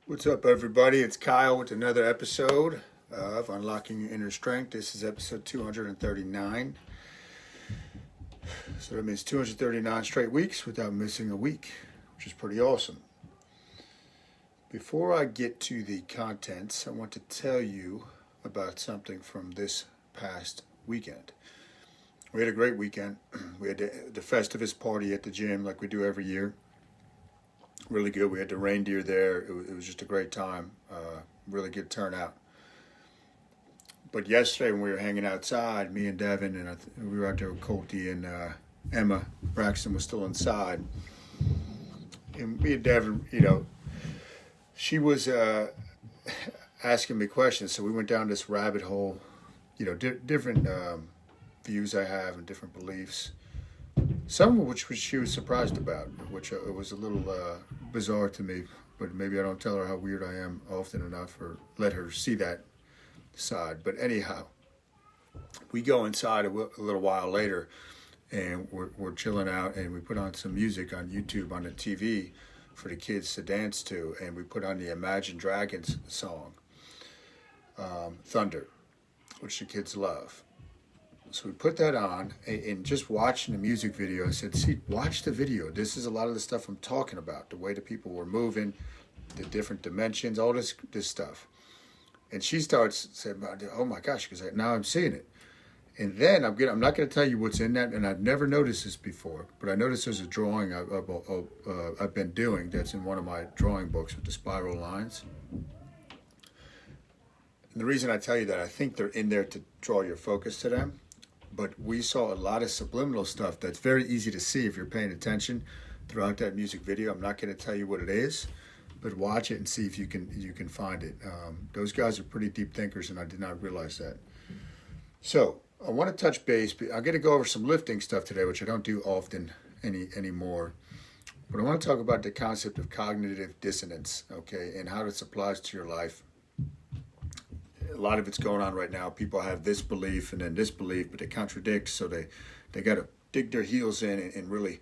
What's up, everybody? It's Kyle with another episode of Unlocking Your Inner Strength. This is episode 239. So that means 239 straight weeks without missing a week, which is pretty awesome. Before I get to the contents, I want to tell you about something from this past weekend. We had a great weekend. We had the Festivus party at the gym like we do every year. Really good. We had the reindeer there. It was just a great time. Really good turnout. But yesterday when we were hanging outside, me and Devin, and we were out there with Colty and Emma. Braxton was still inside. And me and Devin, she was asking me questions. So we went down this rabbit hole, different views I have and different beliefs. Some of which she was surprised about, which it was a little bizarre to me, but maybe I don't tell her how weird I am often enough or let her see that side. But anyhow, we go inside a little while later and we're chilling out, and we put on some music on YouTube on the TV for the kids to dance to, and we put on the Imagine Dragons song, Thunder, which the kids love. So we put that on, and just watching the music video, I said, see, watch the video. This is a lot of the stuff I'm talking about, the way the people were moving, the different dimensions, all this stuff. And she starts saying, oh my gosh, because now I'm seeing it. And then I'm not going to tell you what's in that, and I've never noticed this before, but I noticed there's a drawing I've been doing that's in one of my drawing books with the spiral lines. And the reason I tell you that, I think they're in there to draw your focus to them. But we saw a lot of subliminal stuff that's very easy to see if you're paying attention throughout that music video. I'm not going to tell you what it is, but watch it and see if you can find it. Those guys are pretty deep thinkers, and I did not realize that. So I want to touch base. I'm going to go over some lifting stuff today, which I don't do often anymore. But I want to talk about the concept of cognitive dissonance, okay, and how this applies to your life. A lot of it's going on right now. People have this belief and then this belief, but they contradict. So they got to dig their heels in and really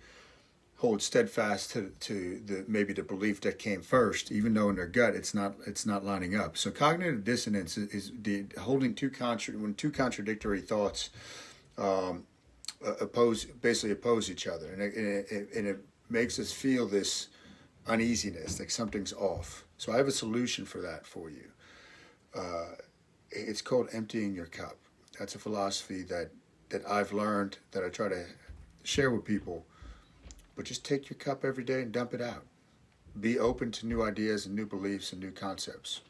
hold steadfast to maybe the belief that came first, even though in their gut it's not lining up. So cognitive dissonance is the holding when two contradictory thoughts oppose each other, and it makes us feel this uneasiness, like something's off. So I have a solution for that for you. It's called emptying your cup. That's a philosophy that I've learned, that I try to share with people. But just take your cup every day and dump it out. Be open to new ideas and new beliefs and new concepts.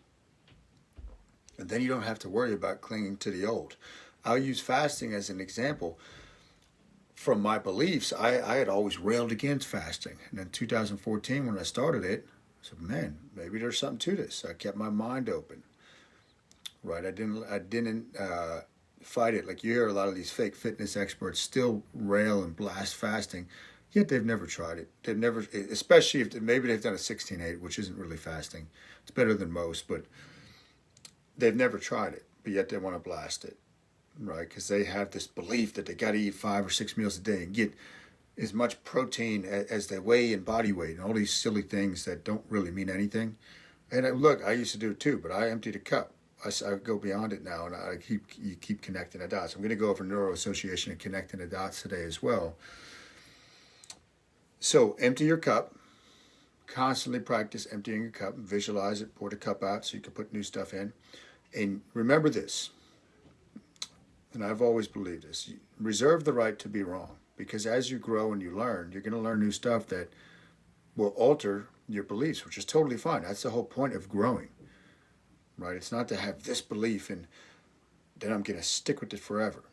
And then you don't have to worry about clinging to the old. I'll use fasting as an example. From my beliefs, I had always railed against fasting. And in 2014, when I started it, I said, man, maybe there's something to this. I kept my mind open. Right, I didn't fight it. Like, you hear a lot of these fake fitness experts still rail and blast fasting, yet they've never tried it. They've never, especially if maybe they've done a 16-8, which isn't really fasting. It's better than most, but they've never tried it. But yet they want to blast it, right? Because they have this belief that they got to eat 5 or 6 meals a day and get as much protein as they weigh in body weight, and all these silly things that don't really mean anything. And look, I used to do it too, but I emptied a cup. I go beyond it now, and you keep connecting the dots. I'm going to go over neuroassociation and connecting the dots today as well. So empty your cup. Constantly practice emptying your cup. Visualize it. Pour the cup out so you can put new stuff in. And remember this, and I've always believed this, reserve the right to be wrong. Because as you grow and you learn, you're going to learn new stuff that will alter your beliefs, which is totally fine. That's the whole point of growing. Right? It's not to have this belief and then I'm going to stick with it forever.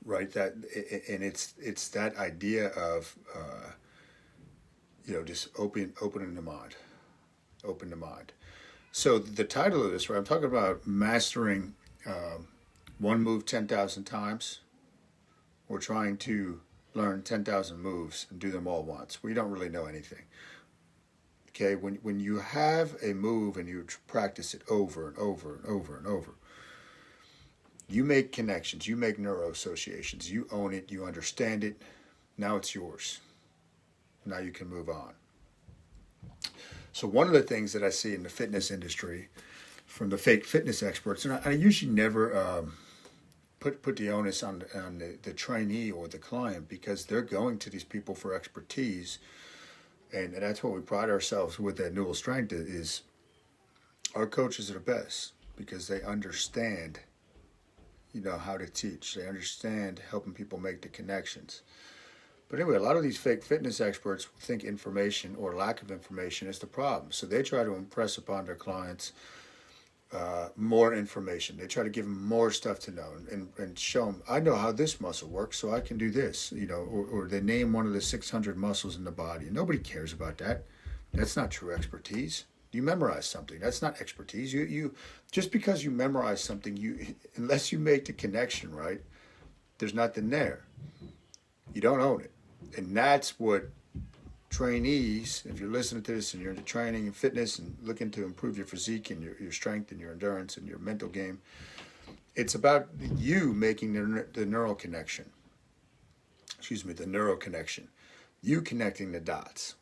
Right? And it's that idea of just opening the mind. Open the mind. So the title of this, right? I'm talking about mastering one move 10,000 times. We're trying to learn 10,000 moves and do them all once. We don't really know anything. Okay, when you have a move and you practice it over and over and over and over, you make connections, you make neuroassociations, you own it, you understand it, now it's yours. Now you can move on. So one of the things that I see in the fitness industry from the fake fitness experts, and I usually never put the onus on the trainee or the client, because they're going to these people for expertise, and that's what we pride ourselves with at Newell Strength is our coaches are the best because they understand, how to teach. They understand helping people make the connections. But anyway, a lot of these fake fitness experts think information or lack of information is the problem. So they try to impress upon their clients more information. They try to give them more stuff to know and show them, I know how this muscle works, so I can do this, or they name one of the 600 muscles in the body. Nobody cares about that. That's not true expertise. You memorize something. That's not expertise. You just because you memorize something, unless you make the connection right, there's nothing there. You don't own it. And that's what trainees, if you're listening to this and you're into training and fitness and looking to improve your physique and your strength and your endurance and your mental game, it's about you making the neural connection. The neural connection. You connecting the dots.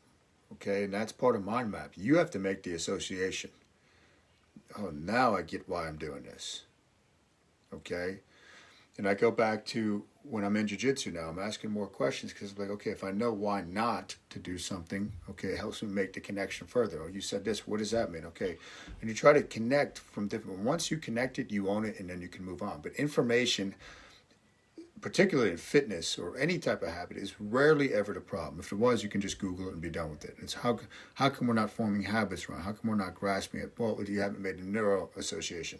Okay, and that's part of mind map. You have to make the association. Oh, now I get why I'm doing this. Okay? And I go back to when I'm in jiu-jitsu now, I'm asking more questions because I'm like, okay, if I know why not to do something, okay, it helps me make the connection further. Oh, you said this, what does that mean? Okay. And you try to connect from different, once you connect it, you own it, and then you can move on. But information, particularly in fitness or any type of habit, is rarely ever the problem. If it was, you can just Google it and be done with it. It's how come we're not forming habits wrong? How come we're not grasping it? Well, you haven't made a neural association.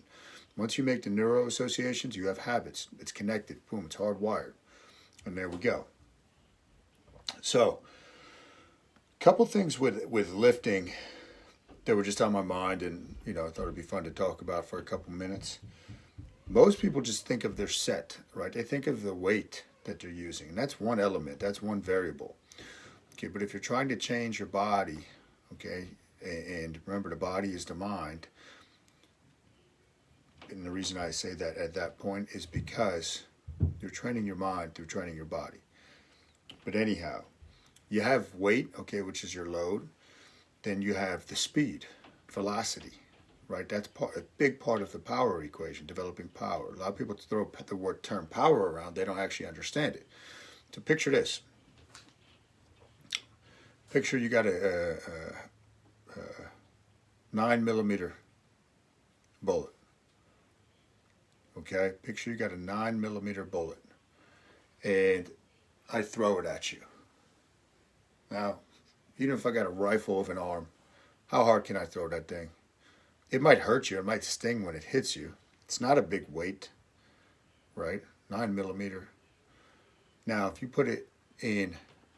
Once you make the neural associations, you have habits. It's connected. Boom, it's hardwired. And there we go. So, a couple things with lifting that were just on my mind, and I thought it'd be fun to talk about for a couple minutes. Most people just think of their set, right? They think of the weight that they're using, and that's one element, that's one variable. Okay, but if you're trying to change your body, okay, and remember the body is the mind, and the reason I say that at that point is because you're training your mind through training your body. But anyhow, you have weight, okay, which is your load. Then you have the speed, velocity, right? That's a big part of the power equation, developing power. A lot of people throw the term power around. They don't actually understand it. So picture this. Picture you got a 9mm bullet. Okay, picture you got a 9mm bullet, and I throw it at you. Now, even if I got a rifle of an arm, how hard can I throw that thing? It might hurt you, it might sting when it hits you. It's not a big weight, right? 9mm. Now, if you put it in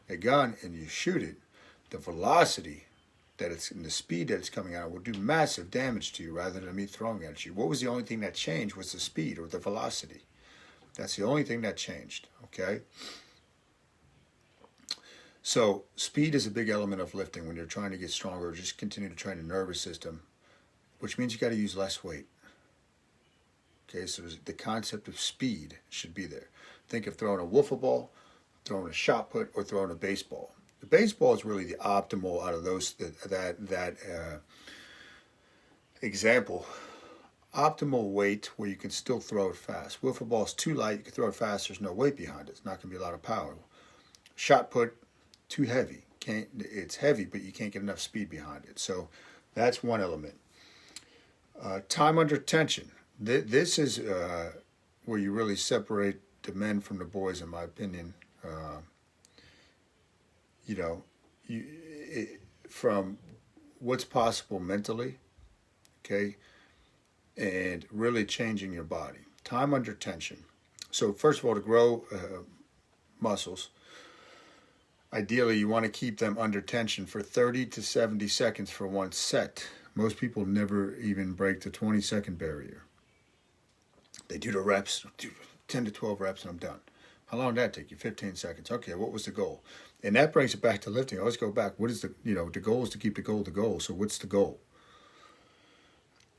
a gun and you shoot it, the velocity that it's and the speed that it's coming out will do massive damage to you rather than me throwing it at you. What was the only thing that changed was the speed or the velocity. That's the only thing that changed, okay? So speed is a big element of lifting when you're trying to get stronger, just continue to train the nervous system, which means you got to use less weight. Okay, so the concept of speed should be there. Think of throwing a wiffle ball, throwing a shot put, or throwing a baseball. The baseball is really the optimal out of those that example. Optimal weight where you can still throw it fast. Wiffle ball is too light, you can throw it fast, there's no weight behind it. It's not going to be a lot of power. Shot put, too heavy. It's heavy, but you can't get enough speed behind it. So that's one element. Time under tension. This is where you really separate the men from the boys, in my opinion. From what's possible mentally, okay, and really changing your body. Time under tension. So first of all, to grow muscles, ideally you want to keep them under tension for 30 to 70 seconds for one set. Most people never even break the 20-second barrier. They do the reps, 10 to 12 reps, and I'm done. How long did that take you? 15 seconds. Okay, what was the goal? And that brings it back to lifting. I always go back. What is the goal is to keep the goal. So what's the goal?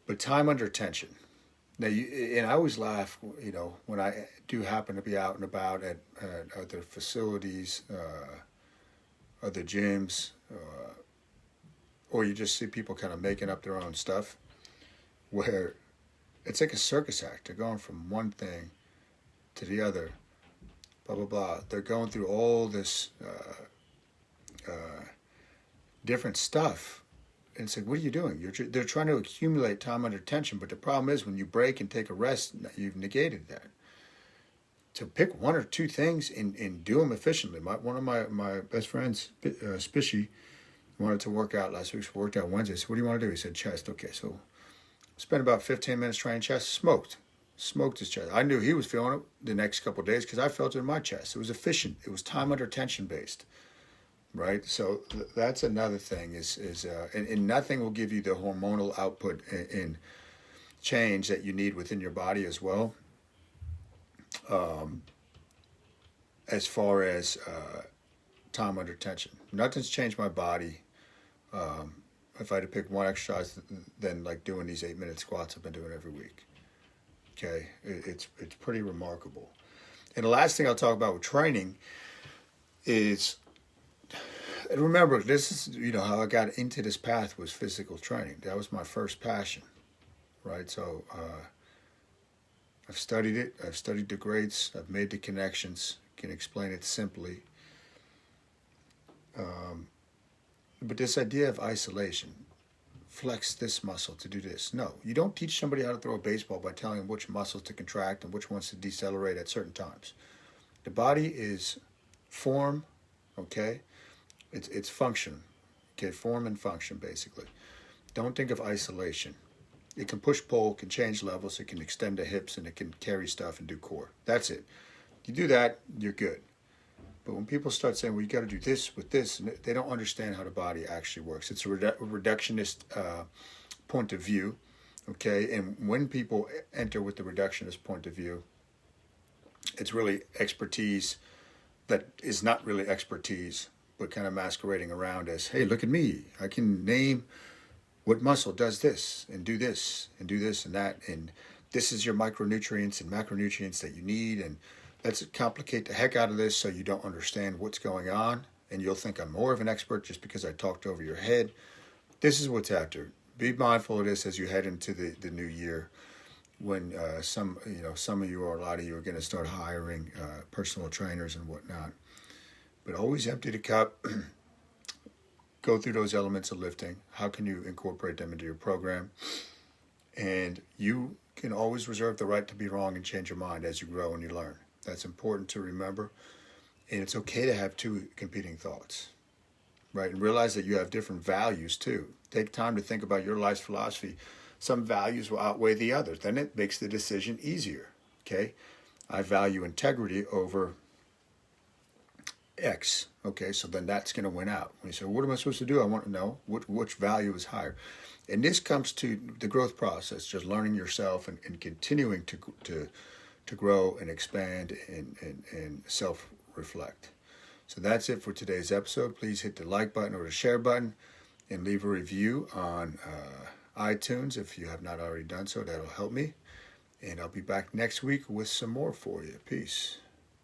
But time under tension. Now, and I always laugh, when I do happen to be out and about at other facilities, other gyms, or you just see people kind of making up their own stuff, where it's like a circus act. They're going from one thing to the other, blah, blah, blah. They're going through all this different stuff. And it's like, what are you doing? They're trying to accumulate time under tension, but the problem is when you break and take a rest, you've negated that. To pick one or two things and do them efficiently. One of my best friends, Spishy, wanted to work out last week. So we worked out Wednesday. So what do you want to do? He said chest. Okay, so spent about 15 minutes training chest. Smoked his chest. I knew he was feeling it the next couple of days because I felt it in my chest. It was efficient. It was time under tension based, right? So that's another thing and nothing will give you the hormonal output and change that you need within your body as well. As far as time under tension, nothing's changed my body. If I had to pick one exercise, then like doing these 8-minute squats I've been doing every week. Okay, it's pretty remarkable. And the last thing I'll talk about with training is, and remember, this is how I got into this path was physical training. That was my first passion, right? So I've studied it. I've studied the greats. I've made the connections. Can explain it simply. But this idea of isolation, flex this muscle to do this. No, you don't teach somebody how to throw a baseball by telling them which muscles to contract and which ones to decelerate at certain times. The body is form, okay? It's function, okay? Form and function, basically. Don't think of isolation. It can push-pull, can change levels, it can extend the hips, and it can carry stuff and do core. That's it. You do that, you're good. But when people start saying, well, you got to do this with this, and they don't understand how the body actually works. It's a reductionist point of view, okay? And when people enter with the reductionist point of view, it's really expertise that is not really expertise, but kind of masquerading around as, hey, look at me. I can name what muscle does this and do this and do this and that. And this is your micronutrients and macronutrients that you need. And let's complicate the heck out of this so you don't understand what's going on. And you'll think I'm more of an expert just because I talked over your head. This is what's after. Be mindful of this as you head into the new year, when some of you or a lot of you are going to start hiring personal trainers and whatnot. But always empty the cup. Go through those elements of lifting. How can you incorporate them into your program? And you can always reserve the right to be wrong and change your mind as you grow and you learn. That's important to remember. And it's okay to have two competing thoughts, right? And realize that you have different values too. Take time to think about your life's philosophy. Some values will outweigh the others. Then it makes the decision easier, okay? I value integrity over X. Okay, so then that's going to win out. When you say, what am I supposed to do? I want to know which value is higher. And this comes to the growth process, just learning yourself and continuing to grow and expand and self-reflect. So that's it for today's episode. Please hit the like button or the share button and leave a review on iTunes if you have not already done so. That'll help me. And I'll be back next week with some more for you. Peace.